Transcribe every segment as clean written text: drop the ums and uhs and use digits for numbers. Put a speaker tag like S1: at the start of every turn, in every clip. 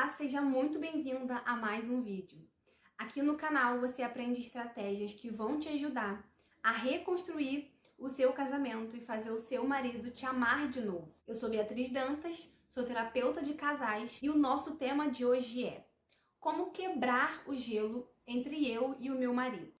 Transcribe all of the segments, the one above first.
S1: Olá, seja muito bem-vinda a mais um vídeo. Aqui no canal você aprende estratégias que vão te ajudar a reconstruir o seu casamento e fazer o seu marido te amar de novo. Eu sou Beatriz Dantas, sou terapeuta de casais e o nosso tema de hoje é como quebrar o gelo entre eu e o meu marido.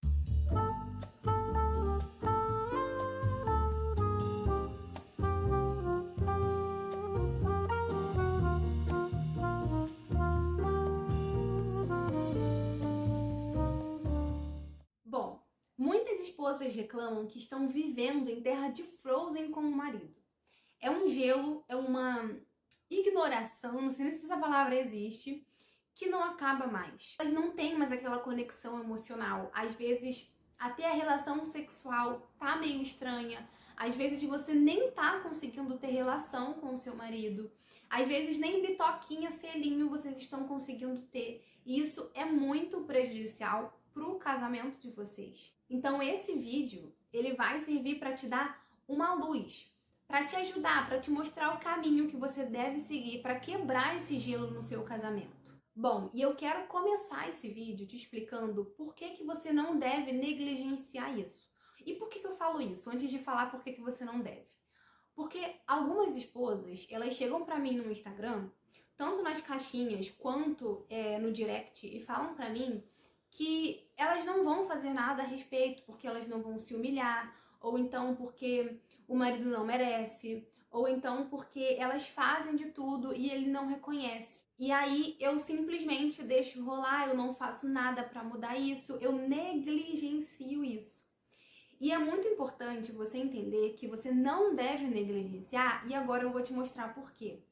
S1: Bom, muitas esposas reclamam que estão vivendo em terra de Frozen com o marido. É um gelo, é uma ignoração, não sei nem se essa palavra existe, que não acaba mais. Elas não têm mais aquela conexão emocional. Às vezes, até a relação sexual tá meio estranha. Às vezes você nem tá conseguindo ter relação com o seu marido. Às vezes nem bitoquinha, selinho vocês estão conseguindo ter. E isso é muito prejudicial pro casamento de vocês. Então esse vídeo, ele vai servir para te dar uma luz, para te ajudar, para te mostrar o caminho que você deve seguir para quebrar esse gelo no seu casamento. Bom, e eu quero começar esse vídeo te explicando por que você não deve negligenciar isso. E por que eu falo isso? Antes de falar por que você não deve. Porque algumas esposas, elas chegam para mim no Instagram, tanto nas caixinhas quanto no direct, e falam para mim que elas não vão fazer nada a respeito, porque elas não vão se humilhar, ou então porque o marido não merece, ou então porque elas fazem de tudo e ele não reconhece. E aí eu simplesmente deixo rolar, eu não faço nada para mudar isso, eu negligencio isso. E é muito importante você entender que você não deve negligenciar, e agora eu vou te mostrar por quê.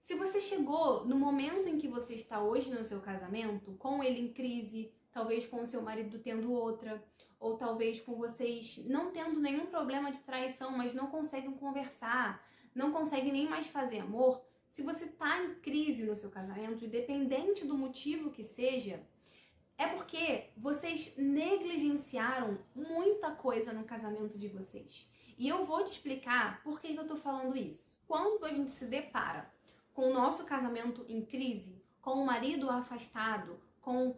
S1: Se você chegou no momento em que você está hoje no seu casamento, com ele em crise, talvez com o seu marido tendo outra, ou talvez com vocês não tendo nenhum problema de traição, mas não conseguem conversar, não conseguem nem mais fazer amor. Se você está em crise no seu casamento, independente do motivo que seja, é porque vocês negligenciaram muita coisa no casamento de vocês. E eu vou te explicar por que eu tô falando isso. Quando a gente se depara com o nosso casamento em crise, com o marido afastado, com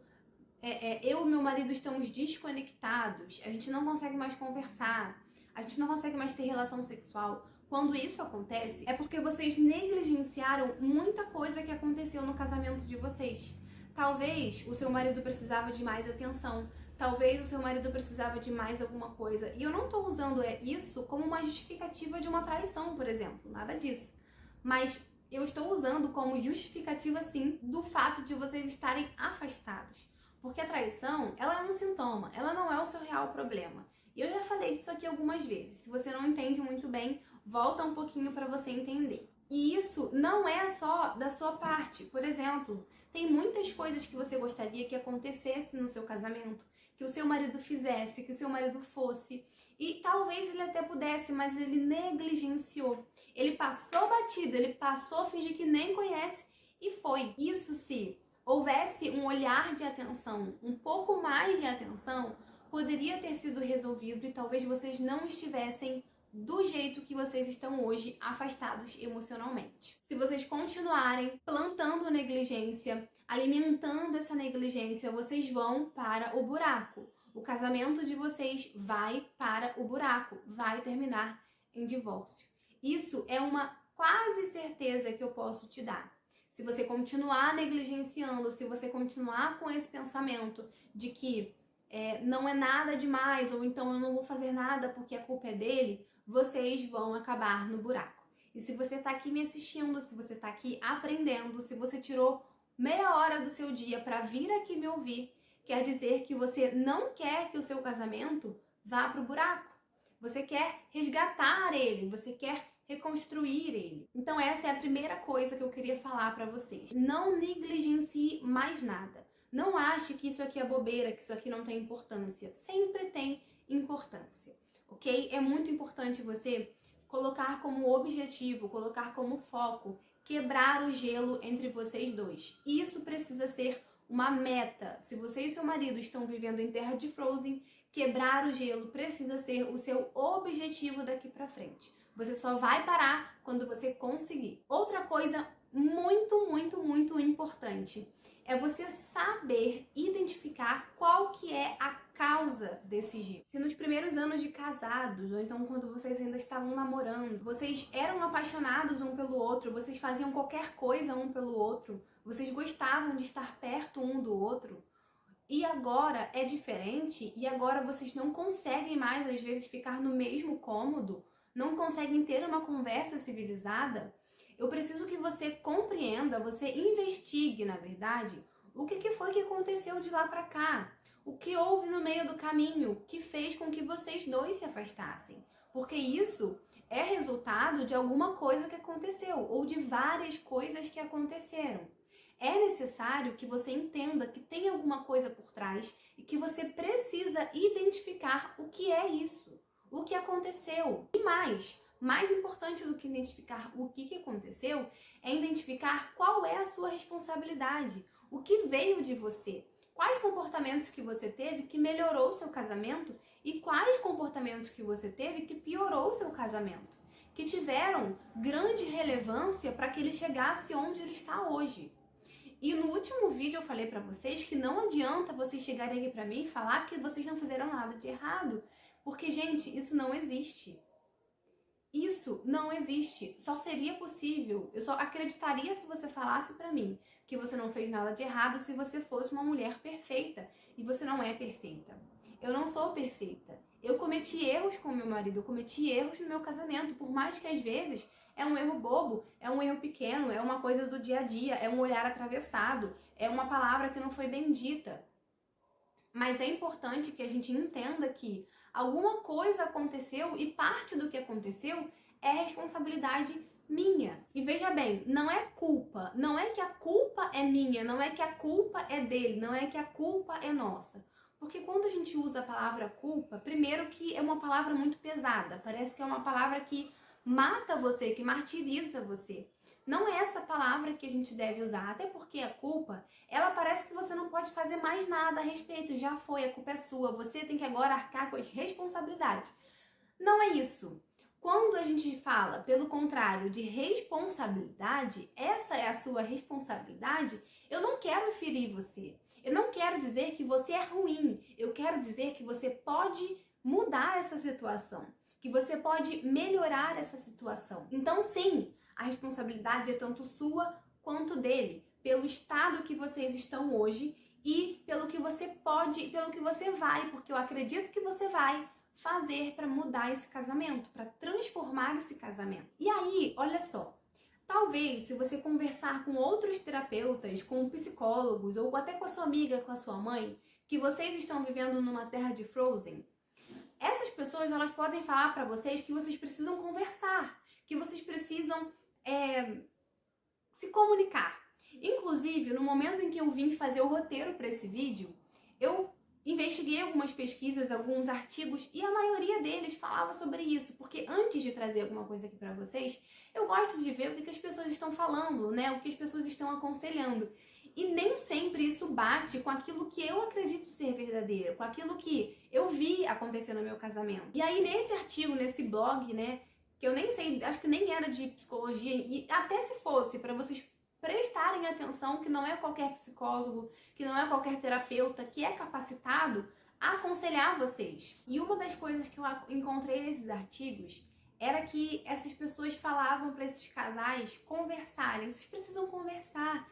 S1: eu e meu marido estamos desconectados, a gente não consegue mais conversar, a gente não consegue mais ter relação sexual. Quando isso acontece, é porque vocês negligenciaram muita coisa que aconteceu no casamento de vocês. Talvez o seu marido precisava de mais atenção, talvez o seu marido precisava de mais alguma coisa. E eu não tô usando isso como uma justificativa de uma traição, por exemplo, nada disso. Mas eu estou usando como justificativa, sim, do fato de vocês estarem afastados. Porque a traição, ela é um sintoma, ela não é o seu real problema. E eu já falei disso aqui algumas vezes. Se você não entende muito bem, volta um pouquinho para você entender. E isso não é só da sua parte. Por exemplo, tem muitas coisas que você gostaria que acontecesse no seu casamento, que o seu marido fizesse, que o seu marido fosse. E talvez ele até pudesse, mas ele negligenciou. Ele passou batido, ele passou a fingir que nem conhece e foi. Isso se houvesse um olhar de atenção, um pouco mais de atenção, poderia ter sido resolvido e talvez vocês não estivessem do jeito que vocês estão hoje, afastados emocionalmente. Se vocês continuarem plantando negligência, alimentando essa negligência, vocês vão para o buraco. O casamento de vocês vai para o buraco, vai terminar em divórcio. Isso é uma quase certeza que eu posso te dar. Se você continuar negligenciando, se você continuar com esse pensamento de que não é nada demais, ou então eu não vou fazer nada porque a culpa é dele, vocês vão acabar no buraco. E se você está aqui me assistindo, se você está aqui aprendendo, se você tirou meia hora do seu dia para vir aqui me ouvir, quer dizer que você não quer que o seu casamento vá para o buraco. Você quer resgatar ele, você quer reconstruir ele. Então essa é a primeira coisa que eu queria falar para vocês. Não negligencie mais nada. Não ache que isso aqui é bobeira, que isso aqui não tem importância. Sempre tem importância, ok? É muito importante você colocar como objetivo, colocar como foco, quebrar o gelo entre vocês dois. Isso precisa ser uma meta. Se você e seu marido estão vivendo em terra de Frozen, quebrar o gelo precisa ser o seu objetivo daqui para frente. Você só vai parar quando você conseguir. Outra coisa muito, muito, muito importante é você saber identificar qual que é a causa desse gelo. Se nos primeiros anos de casados, ou então quando vocês ainda estavam namorando, vocês eram apaixonados um pelo outro, vocês faziam qualquer coisa um pelo outro, vocês gostavam de estar perto um do outro, e agora é diferente, e agora vocês não conseguem mais, às vezes, ficar no mesmo cômodo, não conseguem ter uma conversa civilizada, eu preciso que você compreenda, você investigue, na verdade, o que foi que aconteceu de lá pra cá. O que houve no meio do caminho que fez com que vocês dois se afastassem. Porque isso é resultado de alguma coisa que aconteceu, ou de várias coisas que aconteceram. É necessário que você entenda que tem alguma coisa por trás e que você precisa identificar o que é isso, o que aconteceu. E mais importante do que identificar o que aconteceu, é identificar qual é a sua responsabilidade, o que veio de você, quais comportamentos que você teve que melhorou o seu casamento e quais comportamentos que você teve que piorou o seu casamento, que tiveram grande relevância para que ele chegasse onde ele está hoje. E no último vídeo eu falei pra vocês que não adianta vocês chegarem aqui pra mim e falar que vocês não fizeram nada de errado, porque, gente, isso não existe. Isso não existe. Só seria possível, eu só acreditaria se você falasse pra mim que você não fez nada de errado se você fosse uma mulher perfeita. E você não é perfeita. Eu não sou perfeita. Eu cometi erros com meu marido, eu cometi erros no meu casamento, por mais que às vezes é um erro bobo, é um erro pequeno, é uma coisa do dia a dia, é um olhar atravessado, é uma palavra que não foi bem dita. Mas é importante que a gente entenda que alguma coisa aconteceu e parte do que aconteceu é responsabilidade minha. E veja bem, não é culpa, não é que a culpa é minha, não é que a culpa é dele, não é que a culpa é nossa. Porque quando a gente usa a palavra culpa, primeiro que é uma palavra muito pesada, parece que é uma palavra que mata você, que martiriza você. Não é essa palavra que a gente deve usar, até porque a culpa, ela parece que você não pode fazer mais nada a respeito, já foi, a culpa é sua, você tem que agora arcar com as responsabilidades. Não é isso. Quando a gente fala, pelo contrário, de responsabilidade, essa é a sua responsabilidade, eu não quero ferir você. Eu não quero dizer que você é ruim, eu quero dizer que você pode mudar essa situação, que você pode melhorar essa situação. Então, sim, a responsabilidade é tanto sua quanto dele, pelo estado que vocês estão hoje e pelo que você pode, pelo que você vai, porque eu acredito que você vai fazer para mudar esse casamento, para transformar esse casamento. E aí, olha só, talvez se você conversar com outros terapeutas, com psicólogos ou até com a sua amiga, com a sua mãe, que vocês estão vivendo numa terra de Frozen, essas pessoas elas podem falar para vocês que vocês precisam conversar, que vocês precisam se comunicar. Inclusive, no momento em que eu vim fazer o roteiro para esse vídeo, eu investiguei algumas pesquisas, alguns artigos, e a maioria deles falava sobre isso, porque antes de trazer alguma coisa aqui para vocês, eu gosto de ver o que as pessoas estão falando, né? O que as pessoas estão aconselhando. E nem sempre isso bate com aquilo que eu acredito ser verdadeiro, com aquilo que eu vi acontecer no meu casamento. E aí, nesse artigo, nesse blog, né, que eu nem sei, acho que nem era de psicologia, e até se fosse, para vocês prestarem atenção que não é qualquer psicólogo, que não é qualquer terapeuta que é capacitado a aconselhar vocês. E uma das coisas que eu encontrei nesses artigos era que essas pessoas falavam para esses casais conversarem, vocês precisam conversar.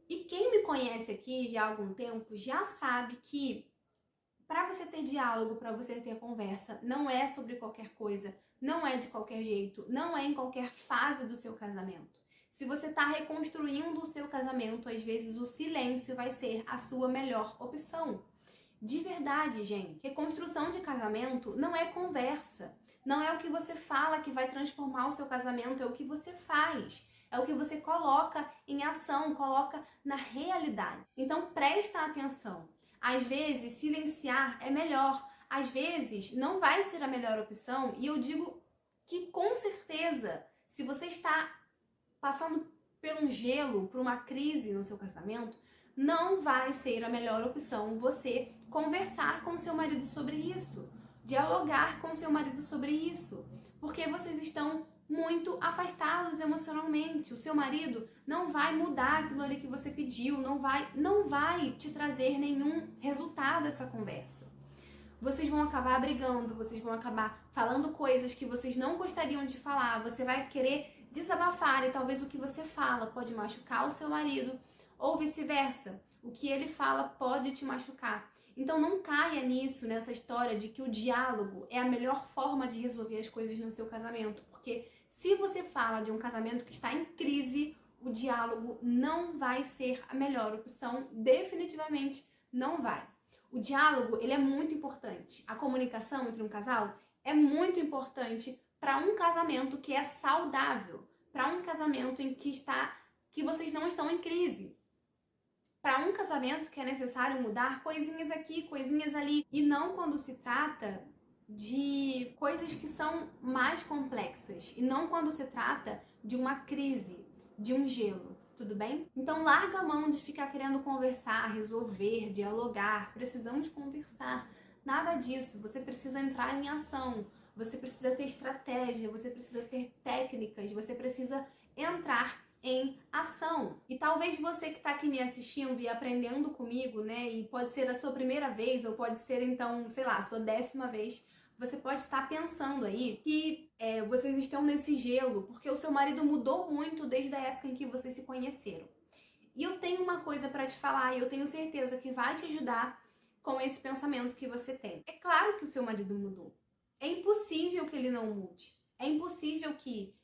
S1: E quem me conhece aqui já há algum tempo já sabe que para você ter diálogo, para você ter conversa, não é sobre qualquer coisa, não é de qualquer jeito, não é em qualquer fase do seu casamento. Se você está reconstruindo o seu casamento, às vezes o silêncio vai ser a sua melhor opção. De verdade, gente. Reconstrução de casamento não é conversa. Não é o que você fala que vai transformar o seu casamento, é o que você faz. É o que você coloca em ação, coloca na realidade. Então presta atenção. Às vezes silenciar é melhor. Às vezes não vai ser a melhor opção. E eu digo que com certeza, se você está passando por um gelo, por uma crise no seu casamento, não vai ser a melhor opção você conversar com seu marido sobre isso, dialogar com seu marido sobre isso, porque vocês estão muito afastados emocionalmente. O seu marido não vai mudar aquilo ali que você pediu, não vai te trazer nenhum resultado dessa conversa. Vocês vão acabar brigando, vocês vão acabar falando coisas que vocês não gostariam de falar, você vai querer desabafar e talvez o que você fala pode machucar o seu marido ou vice-versa. O que ele fala pode te machucar. Então não caia nisso, nessa história de que o diálogo é a melhor forma de resolver as coisas no seu casamento. Porque se você fala de um casamento que está em crise, o diálogo não vai ser a melhor opção, definitivamente não vai. O diálogo, ele é muito importante. A comunicação entre um casal é muito importante para um casamento que é saudável, para um casamento em que vocês não estão em crise. Para um casamento que é necessário mudar coisinhas aqui, coisinhas ali, e não quando se trata de coisas que são mais complexas, e não quando se trata de uma crise, de um gelo, tudo bem? Então larga a mão de ficar querendo conversar, resolver, dialogar, precisamos conversar, nada disso, você precisa entrar em ação, você precisa ter estratégia, você precisa ter técnicas, você precisa entrar em ação. E talvez você que está aqui me assistindo e aprendendo comigo, né, e pode ser a sua primeira vez, ou pode ser então, sei lá, a sua 10ª vez, você pode estar pensando aí que vocês estão nesse gelo porque o seu marido mudou muito desde a época em que vocês se conheceram. E eu tenho uma coisa para te falar e eu tenho certeza que vai te ajudar com esse pensamento que você tem. É claro que o seu marido mudou. É impossível que ele não mude. É impossível que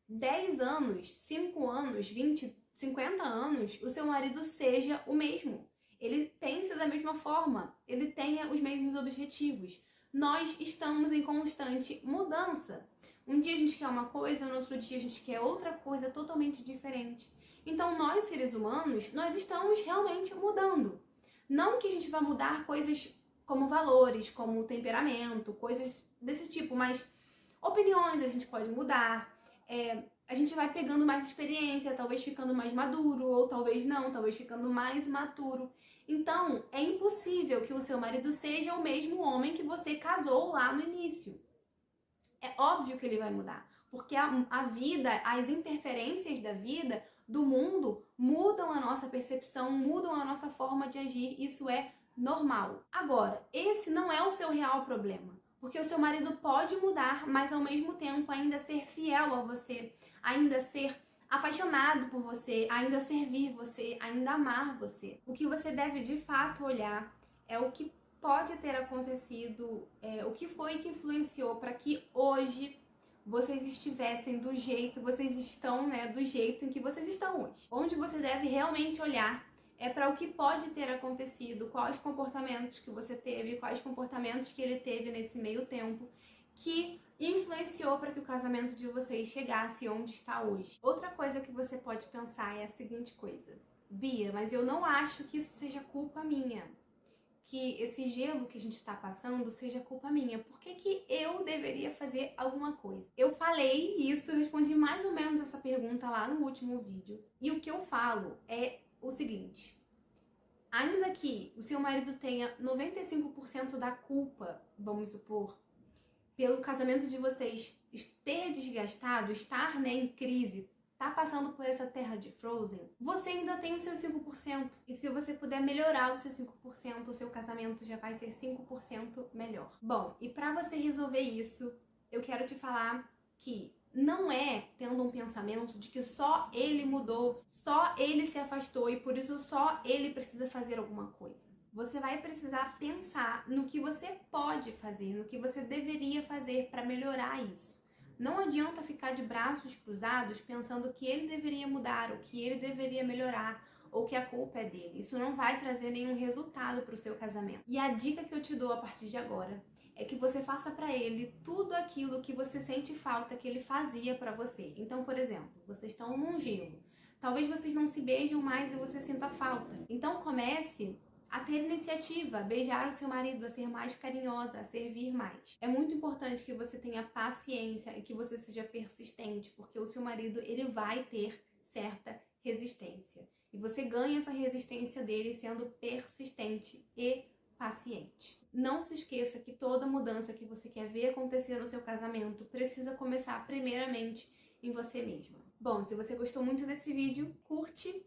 S1: 10 anos, 5 anos, 20, 50 anos, o seu marido seja o mesmo. Ele pense da mesma forma, ele tenha os mesmos objetivos. Nós estamos em constante mudança. Um dia a gente quer uma coisa, no outro dia a gente quer outra coisa totalmente diferente. Então nós, seres humanos, nós estamos realmente mudando. Não que a gente vá mudar coisas como valores, como temperamento, coisas desse tipo, mas opiniões a gente pode mudar. A gente vai pegando mais experiência, talvez ficando mais maduro, ou talvez não, talvez ficando mais imaturo. Então, é impossível que o seu marido seja o mesmo homem que você casou lá no início. É óbvio que ele vai mudar, porque a vida, as interferências da vida, do mundo, mudam a nossa percepção, mudam a nossa forma de agir, isso é normal. Agora, esse não é o seu real problema. Porque o seu marido pode mudar, mas ao mesmo tempo ainda ser fiel a você, ainda ser apaixonado por você, ainda servir você, ainda amar você. O que você deve de fato olhar é o que pode ter acontecido, o que foi que influenciou para que hoje vocês estivessem do jeito, vocês estão, né, do jeito em que vocês estão hoje. Onde você deve realmente olhar é para o que pode ter acontecido, quais comportamentos que você teve, quais comportamentos que ele teve nesse meio tempo, que influenciou para que o casamento de vocês chegasse onde está hoje. Outra coisa que você pode pensar é a seguinte coisa: Bia, mas eu não acho que isso seja culpa minha, que esse gelo que a gente está passando seja culpa minha. Por que eu deveria fazer alguma coisa? Eu falei isso, eu respondi mais ou menos essa pergunta lá no último vídeo. E o que eu falo é o seguinte: ainda que o seu marido tenha 95% da culpa, vamos supor, pelo casamento de vocês ter desgastado, estar, né, em crise, tá passando por essa terra de Frozen, você ainda tem os seus 5%. E se você puder melhorar os seus 5%, o seu casamento já vai ser 5% melhor. Bom, e para você resolver isso, eu quero te falar que não é tendo um pensamento de que só ele mudou, só ele se afastou e por isso só ele precisa fazer alguma coisa. Você vai precisar pensar no que você pode fazer, no que você deveria fazer para melhorar isso. Não adianta ficar de braços cruzados pensando que ele deveria mudar, ou que ele deveria melhorar, ou que a culpa é dele. Isso não vai trazer nenhum resultado para o seu casamento. E a dica que eu te dou a partir de agora é que você faça para ele tudo aquilo que você sente falta que ele fazia para você. Então, por exemplo, vocês estão num gelo. Talvez vocês não se beijam mais e você sinta falta. Então comece a ter iniciativa, a beijar o seu marido, a ser mais carinhosa, a servir mais. É muito importante que você tenha paciência e que você seja persistente, porque o seu marido, ele vai ter certa resistência. E você ganha essa resistência dele sendo persistente e paciente. Não se esqueça que toda mudança que você quer ver acontecer no seu casamento precisa começar primeiramente em você mesma. Bom, se você gostou muito desse vídeo, curte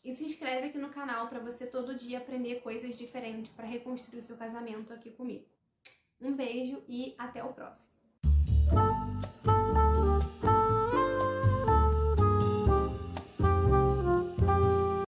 S1: e se inscreve aqui no canal para você todo dia aprender coisas diferentes para reconstruir o seu casamento aqui comigo. Um beijo e até o próximo!